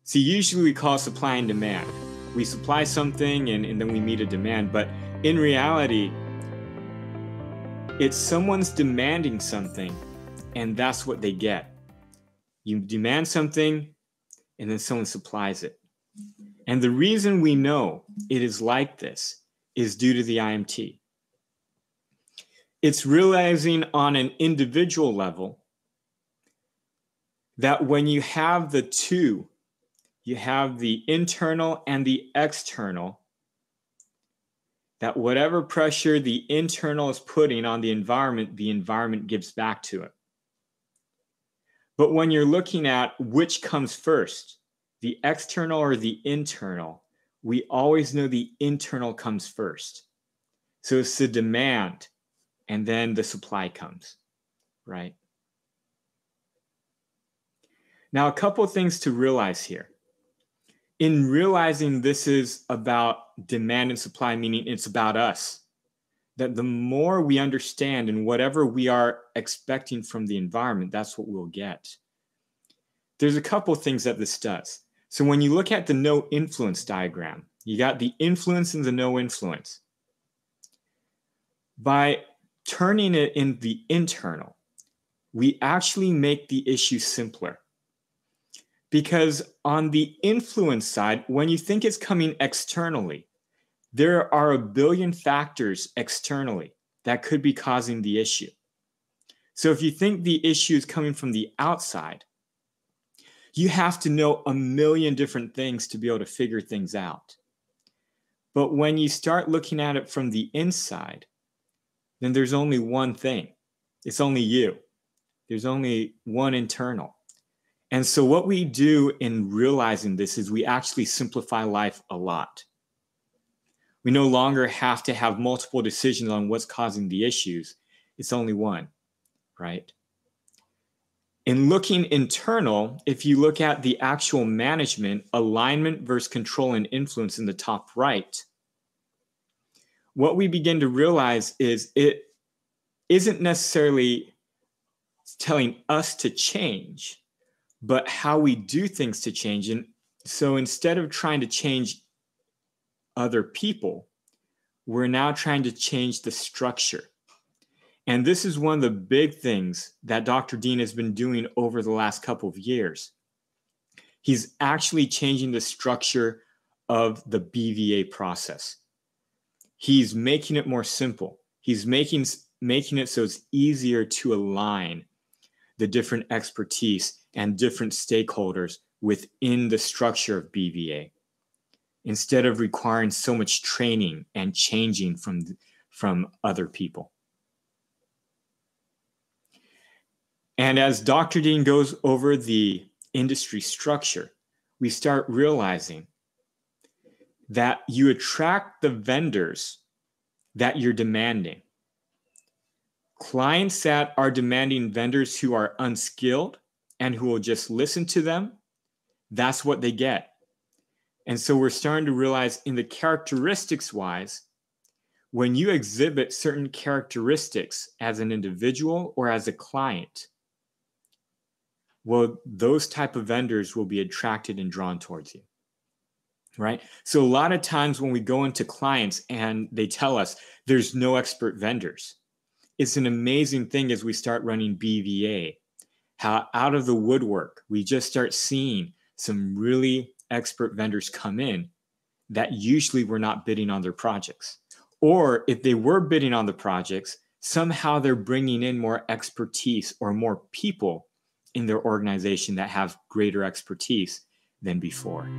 See, usually we call supply and demand. We supply something and then we meet a demand, but in reality, it's someone's demanding something and that's what they get. You demand something and then someone supplies it. And the reason we know it is like this is due to the IMT. It's realizing on an individual level that when you have the two, you have the internal and the external, that whatever pressure the internal is putting on the environment gives back to it. But when you're looking at which comes first, the external or the internal, we always know the internal comes first. So it's the demand and then the supply comes, right? Now, a couple of things to realize here. In realizing this is about demand and supply, meaning it's about us, that the more we understand and whatever we are expecting from the environment, that's what we'll get. There's a couple of things that this does. So when you look at the no influence diagram, you got the influence and the no influence. By turning it in the internal, we actually make the issue simpler. Because on the influence side, when you think it's coming externally, there are a billion factors externally that could be causing the issue. So if you think the issue is coming from the outside, you have to know a million different things to be able to figure things out. But when you start looking at it from the inside, then there's only one thing. It's only you. There's only one internal. And so what we do in realizing this is we actually simplify life a lot. We no longer have to have multiple decisions on what's causing the issues. It's only one, right? In looking internal, if you look at the actual management, alignment versus control and influence in the top right, what we begin to realize is it isn't necessarily telling us to change, but how we do things to change. And so instead of trying to change other people, we're now trying to change the structure. And this is one of the big things that Dr. Dean has been doing over the last couple of years. He's actually changing the structure of the BVA process. He's making it more simple. He's making it so it's easier to align the different expertise and different stakeholders within the structure of BVA, instead of requiring so much training and changing from other people. And as Dr. Dean goes over the industry structure, we start realizing that you attract the vendors that you're demanding. Clients that are demanding vendors who are unskilled and who will just listen to them, that's what they get. And so we're starting to realize in the characteristics wise, when you exhibit certain characteristics as an individual or as a client, well, those type of vendors will be attracted and drawn towards you, right? So a lot of times when we go into clients and they tell us there's no expert vendors, it's an amazing thing as we start running BVA, how out of the woodwork, we just start seeing some really expert vendors come in that usually were not bidding on their projects. Or if they were bidding on the projects, somehow they're bringing in more expertise or more people in their organization that have greater expertise than before.